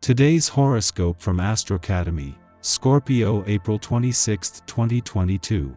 Today's horoscope from Astrocademy, Scorpio April 26, 2022.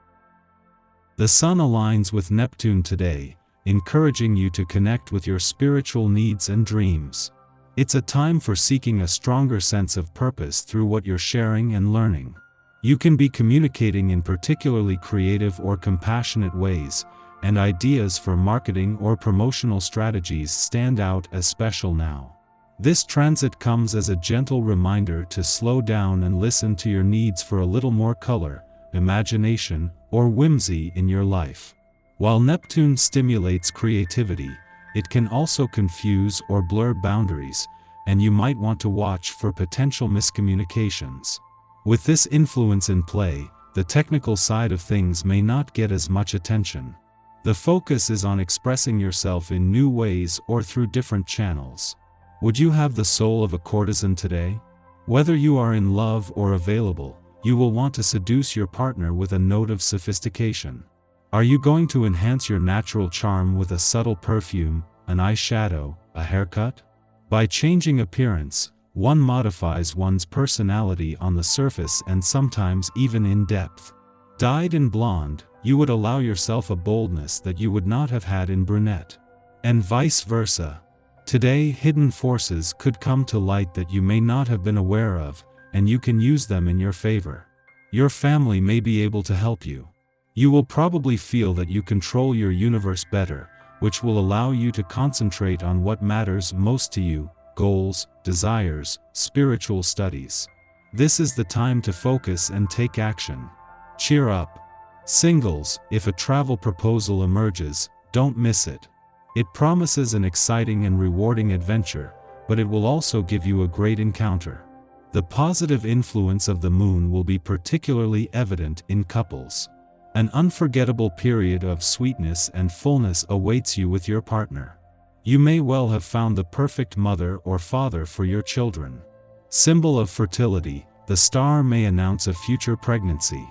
The Sun aligns with Neptune today, encouraging you to connect with your spiritual needs and dreams. It's a time for seeking a stronger sense of purpose through what you're sharing and learning. You can be communicating in particularly creative or compassionate ways, and ideas for marketing or promotional strategies stand out as special now. This transit comes as a gentle reminder to slow down and listen to your needs for a little more color, imagination, or whimsy in your life. While Neptune stimulates creativity, it can also confuse or blur boundaries, and you might want to watch for potential miscommunications. With this influence in play, the technical side of things may not get as much attention. The focus is on expressing yourself in new ways or through different channels. Would you have the soul of a courtesan today? Whether you are in love or available, you will want to seduce your partner with a note of sophistication. Are you going to enhance your natural charm with a subtle perfume, an eyeshadow, a haircut? By changing appearance, one modifies one's personality on the surface and sometimes even in depth. Dyed in blonde, you would allow yourself a boldness that you would not have had in brunette. And vice versa. Today, hidden forces could come to light that you may not have been aware of, and you can use them in your favor. Your family may be able to help you. You will probably feel that you control your universe better, which will allow you to concentrate on what matters most to you: goals, desires, spiritual studies. This is the time to focus and take action. Cheer up. Singles, if a travel proposal emerges, don't miss it. It promises an exciting and rewarding adventure, but it will also give you a great encounter. The positive influence of the moon will be particularly evident in couples. An unforgettable period of sweetness and fullness awaits you with your partner. You may well have found the perfect mother or father for your children. Symbol of fertility, the star may announce a future pregnancy.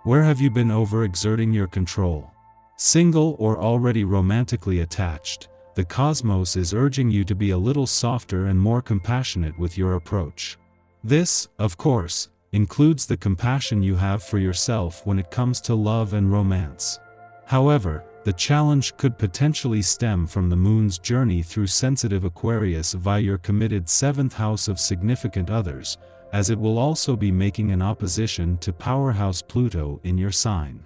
Where have you been overexerting your control? Single or already romantically attached, the cosmos is urging you to be a little softer and more compassionate with your approach. This, of course, includes the compassion you have for yourself when it comes to love and romance. However, the challenge could potentially stem from the moon's journey through sensitive Aquarius via your committed 7th house of significant others, as it will also be making an opposition to powerhouse Pluto in your sign.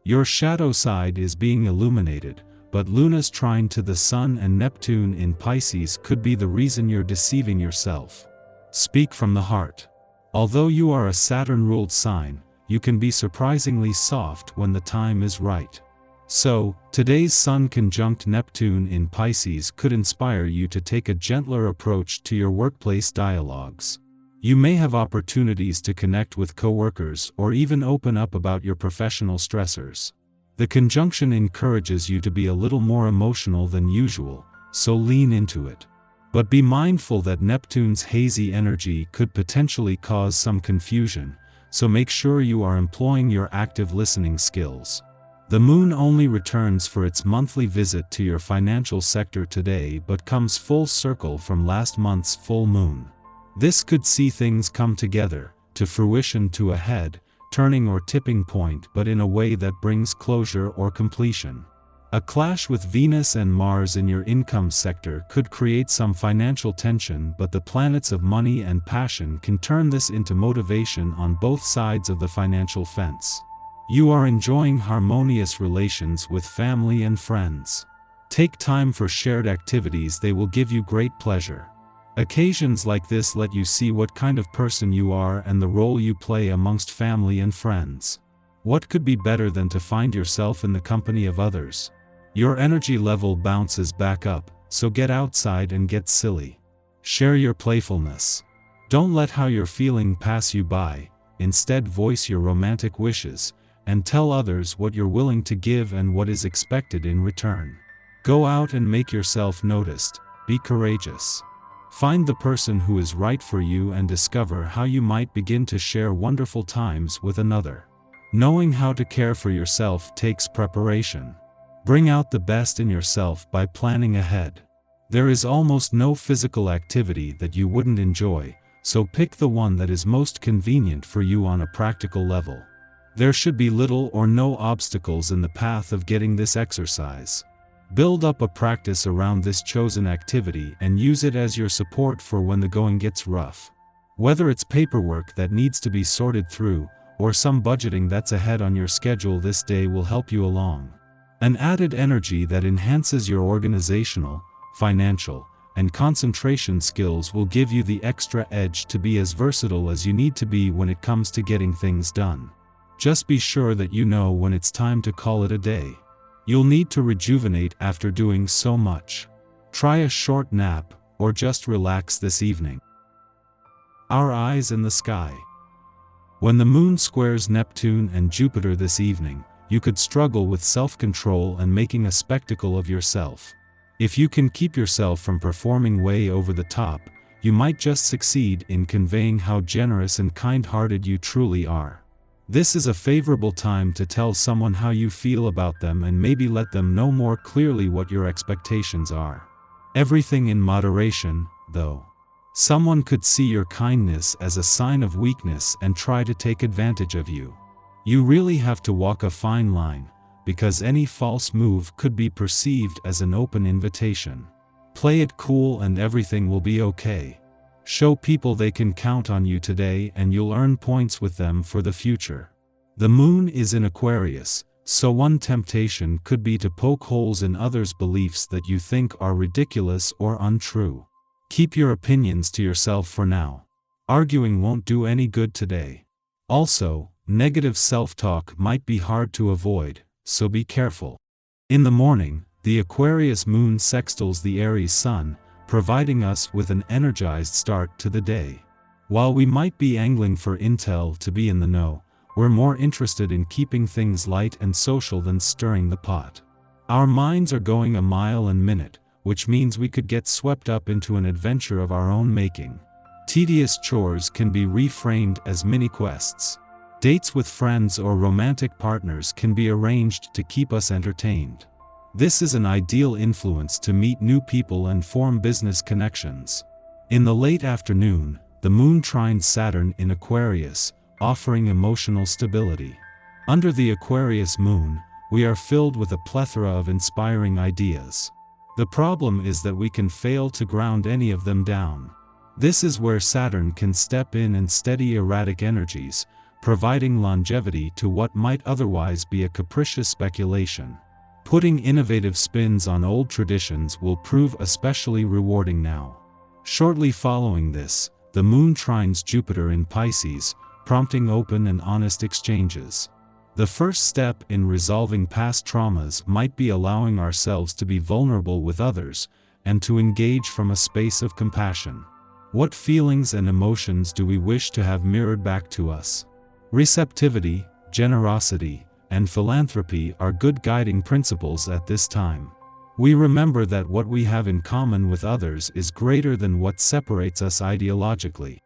Your shadow side is being illuminated, but Luna's trine to the Sun and Neptune in Pisces could be the reason you're deceiving yourself. Speak from the heart. Although you are a Saturn-ruled sign, you can be surprisingly soft when the time is right. So, today's Sun conjunct Neptune in Pisces could inspire you to take a gentler approach to your workplace dialogues. You may have opportunities to connect with coworkers or even open up about your professional stressors. The conjunction encourages you to be a little more emotional than usual, so lean into it. But be mindful that Neptune's hazy energy could potentially cause some confusion, so make sure you are employing your active listening skills. The moon only returns for its monthly visit to your financial sector today but comes full circle from last month's full moon. This could see things come together, to fruition to a head, turning or tipping point, but in a way that brings closure or completion. A clash with Venus and Mars in your income sector could create some financial tension, but the planets of money and passion can turn this into motivation on both sides of the financial fence. You are enjoying harmonious relations with family and friends. Take time for shared activities, they will give you great pleasure. Occasions like this let you see what kind of person you are and the role you play amongst family and friends. What could be better than to find yourself in the company of others? Your energy level bounces back up, so get outside and get silly. Share your playfulness. Don't let how you're feeling pass you by, instead voice your romantic wishes, and tell others what you're willing to give and what is expected in return. Go out and make yourself noticed, be courageous. Find the person who is right for you and discover how you might begin to share wonderful times with another. Knowing how to care for yourself takes preparation. Bring out the best in yourself by planning ahead. There is almost no physical activity that you wouldn't enjoy, so pick the one that is most convenient for you on a practical level. There should be little or no obstacles in the path of getting this exercise. Build up a practice around this chosen activity and use it as your support for when the going gets rough. Whether it's paperwork that needs to be sorted through, or some budgeting that's ahead on your schedule, this day will help you along. An added energy that enhances your organizational, financial, and concentration skills will give you the extra edge to be as versatile as you need to be when it comes to getting things done. Just be sure that you know when it's time to call it a day. You'll need to rejuvenate after doing so much. Try a short nap, or just relax this evening. Our eyes in the sky. When the moon squares Neptune and Jupiter this evening, you could struggle with self-control and making a spectacle of yourself. If you can keep yourself from performing way over the top, you might just succeed in conveying how generous and kind-hearted you truly are. This is a favorable time to tell someone how you feel about them and maybe let them know more clearly what your expectations are. Everything in moderation, though. Someone could see your kindness as a sign of weakness and try to take advantage of you. You really have to walk a fine line, because any false move could be perceived as an open invitation. Play it cool and everything will be okay. Show people they can count on you today and you'll earn points with them for the future. The moon is in Aquarius, so one temptation could be to poke holes in others' beliefs that you think are ridiculous or untrue. Keep your opinions to yourself for now. Arguing won't do any good today. Also, negative self-talk might be hard to avoid, so be careful. In the morning, the Aquarius moon sextiles the Aries sun, providing us with an energized start to the day. While we might be angling for intel to be in the know, we're more interested in keeping things light and social than stirring the pot. Our minds are going a mile a minute, which means we could get swept up into an adventure of our own making. Tedious chores can be reframed as mini-quests. Dates with friends or romantic partners can be arranged to keep us entertained. This is an ideal influence to meet new people and form business connections. In the late afternoon, the moon trines Saturn in Aquarius, offering emotional stability. Under the Aquarius moon, we are filled with a plethora of inspiring ideas. The problem is that we can fail to ground any of them down. This is where Saturn can step in and steady erratic energies, providing longevity to what might otherwise be a capricious speculation. Putting innovative spins on old traditions will prove especially rewarding now. Shortly following this, the moon trines Jupiter in Pisces, prompting open and honest exchanges. The first step in resolving past traumas might be allowing ourselves to be vulnerable with others, and to engage from a space of compassion. What feelings and emotions do we wish to have mirrored back to us? Receptivity, generosity, and philanthropy are good guiding principles at this time. We remember that what we have in common with others is greater than what separates us ideologically.